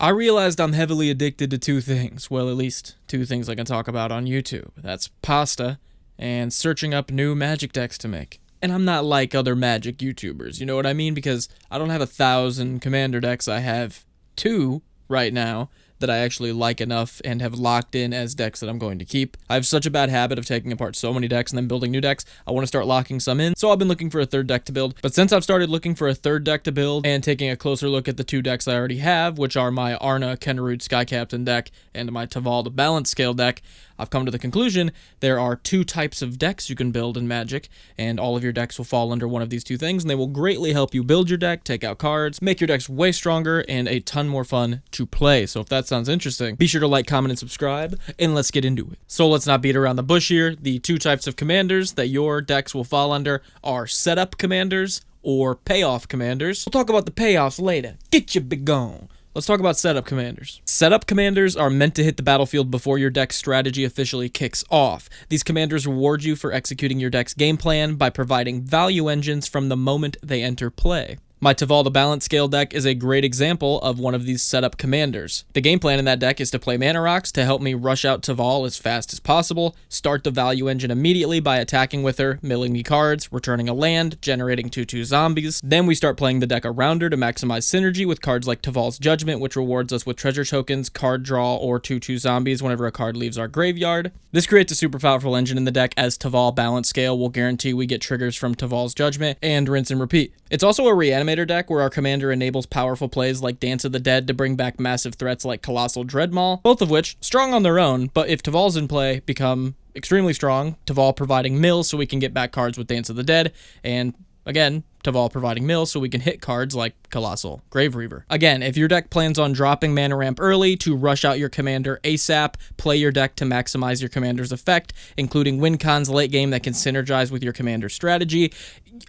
I realized I'm heavily addicted to two things. Well, at least two things I can talk about on YouTube. That's pasta and searching up new magic decks to make. And I'm not like other magic YouTubers, you know what I mean? Because I don't have 1,000 commander decks. I have two right now that I actually like enough and have locked in as decks that I'm going to keep. I have such a bad habit of taking apart so many decks and then building new decks. I want to start locking some in, so I've been looking for a third deck to build. But since I've started looking for a third deck to build and taking a closer look at the two decks I already have, which are my Arna Kennerud Sky Captain deck and my Tavalda Balance Scale deck, I've come to the conclusion there are two types of decks you can build in Magic, and all of your decks will fall under one of these two things, and they will greatly help you build your deck, take out cards, make your decks way stronger, and a ton more fun to play. So if that sounds interesting, be sure to like, comment, and subscribe, and let's get into it. So let's not beat around the bush here. The two types of commanders that your decks will fall under are setup commanders or payoff commanders. We'll talk about the payoffs later. Get your big gone. Let's talk about setup commanders. Setup commanders are meant to hit the battlefield before your deck's strategy officially kicks off. These commanders reward you for executing your deck's game plan by providing value engines from the moment they enter play. My Tavalda Balance Scale deck is a great example of one of these setup commanders. The game plan in that deck is to play Mana Rocks to help me rush out Taval as fast as possible, start the value engine immediately by attacking with her, milling me cards, returning a land, generating 2/2 zombies. Then we start playing the deck around her to maximize synergy with cards like Taval's Judgment, which rewards us with treasure tokens, card draw, or 2/2 zombies whenever a card leaves our graveyard. This creates a super powerful engine in the deck, as Taval Balance Scale will guarantee we get triggers from Taval's Judgment, and rinse and repeat. It's also a Reanimator deck where our commander enables powerful plays like Dance of the Dead to bring back massive threats like Colossal Dreadmaw, both of which, strong on their own, but if Taval's in play, become extremely strong, Taval providing mills so we can get back cards with Dance of the Dead, and again, Taval providing mills so we can hit cards like Colossal Gravereaver. Again, if your deck plans on dropping mana ramp early to rush out your commander ASAP, play your deck to maximize your commander's effect, including win cons late game that can synergize with your commander's strategy,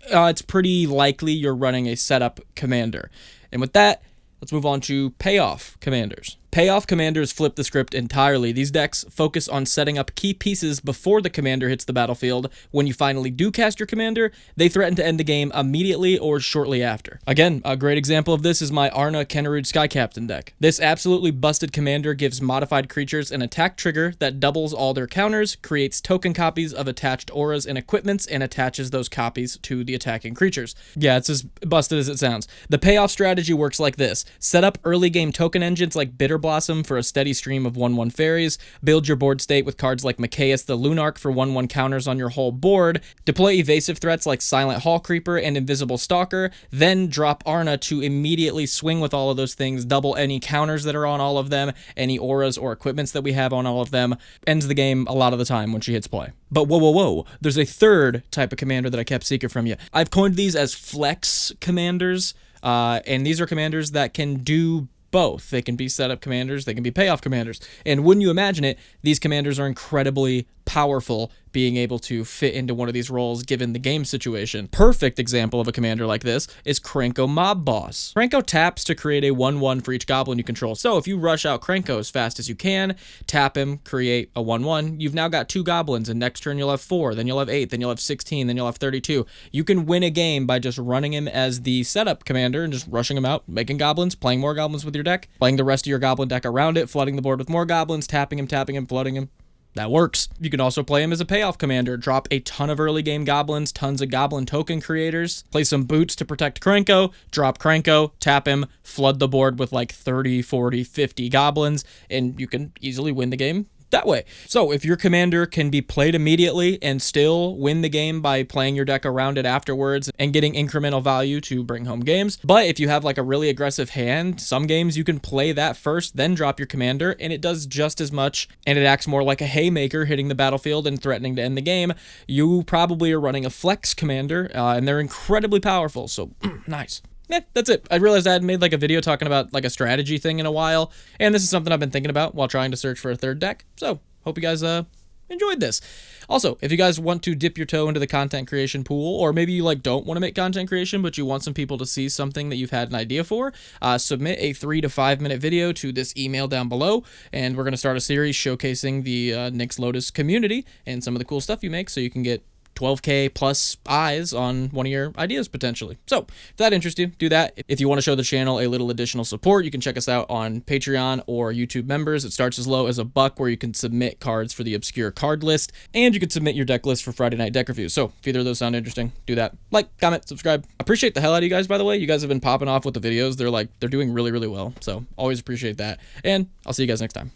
it's pretty likely you're running a setup commander. And with that, let's move on to payoff commanders. Payoff commanders flip the script entirely. These decks focus on setting up key pieces before the commander hits the battlefield. When you finally do cast your commander, they threaten to end the game immediately or shortly after. Again, a great example of this is my Arna Kennerud Sky Captain deck. This absolutely busted commander gives modified creatures an attack trigger that doubles all their counters, creates token copies of attached auras and equipments, and attaches those copies to the attacking creatures. Yeah, it's as busted as it sounds. The payoff strategy works like this. Set up early game token engines like Bitter Blossom for a steady stream of 1/1 fairies, build your board state with cards like Machias the Lunarch for 1/1 counters on your whole board, deploy evasive threats like Silent Hall Creeper and Invisible Stalker, then drop Arna to immediately swing with all of those things, double any counters that are on all of them, any auras or equipments that we have on all of them, ends the game a lot of the time when she hits play. But whoa, there's a third type of commander that I kept secret from you. I've coined these as flex commanders, and these are commanders that can do both. They can be setup commanders, they can be payoff commanders. And wouldn't you imagine it, these commanders are incredibly powerful, being able to fit into one of these roles given the game situation. Perfect example of a commander like this is Krenko Mob Boss. Krenko taps to create a 1/1 for each goblin you control. So if you rush out Krenko as fast as you can, tap him, create a 1/1, you've now got 2 goblins, and next turn you'll have 4, then you'll have 8, then you'll have 16, then you'll have 32. You can win a game by just running him as the setup commander and just rushing him out, making goblins, playing more goblins with your deck, playing the rest of your goblin deck around it, flooding the board with more goblins, tapping him, flooding him. That works. You can also play him as a payoff commander, drop a ton of early game goblins, tons of goblin token creators, play some boots to protect Krenko, drop Krenko, tap him, flood the board with like 30, 40, 50 goblins, and you can easily win the game that way. So if your commander can be played immediately and still win the game by playing your deck around it afterwards and getting incremental value to bring home games, but if you have like a really aggressive hand, some games you can play that first, then drop your commander, and it does just as much, and it acts more like a haymaker hitting the battlefield and threatening to end the game. You probably are running a flex commander, and they're incredibly powerful, so nice. Yeah, that's it. I realized I hadn't made like a video talking about like a strategy thing in a while, and this is something I've been thinking about while trying to search for a third deck, so hope you guys enjoyed this. Also, if you guys want to dip your toe into the content creation pool, or maybe you like don't want to make content creation but you want some people to see something that you've had an idea for, submit a 3 to 5 minute video to this email down below, and we're going to start a series showcasing the Nyx Lotus community and some of the cool stuff you make, so you can get 12K plus eyes on one of your ideas potentially. So if that interests you, do that. If you want to show the channel a little additional support, you can check us out on Patreon or YouTube members. It starts as low as $1, where you can submit cards for the obscure card list, and you can submit your deck list for Friday Night Deck Reviews. So if either of those sound interesting, do that. Like, comment, subscribe. Appreciate the hell out of you guys, by the way. You guys have been popping off with the videos. They're doing really, really well. So always appreciate that. And I'll see you guys next time.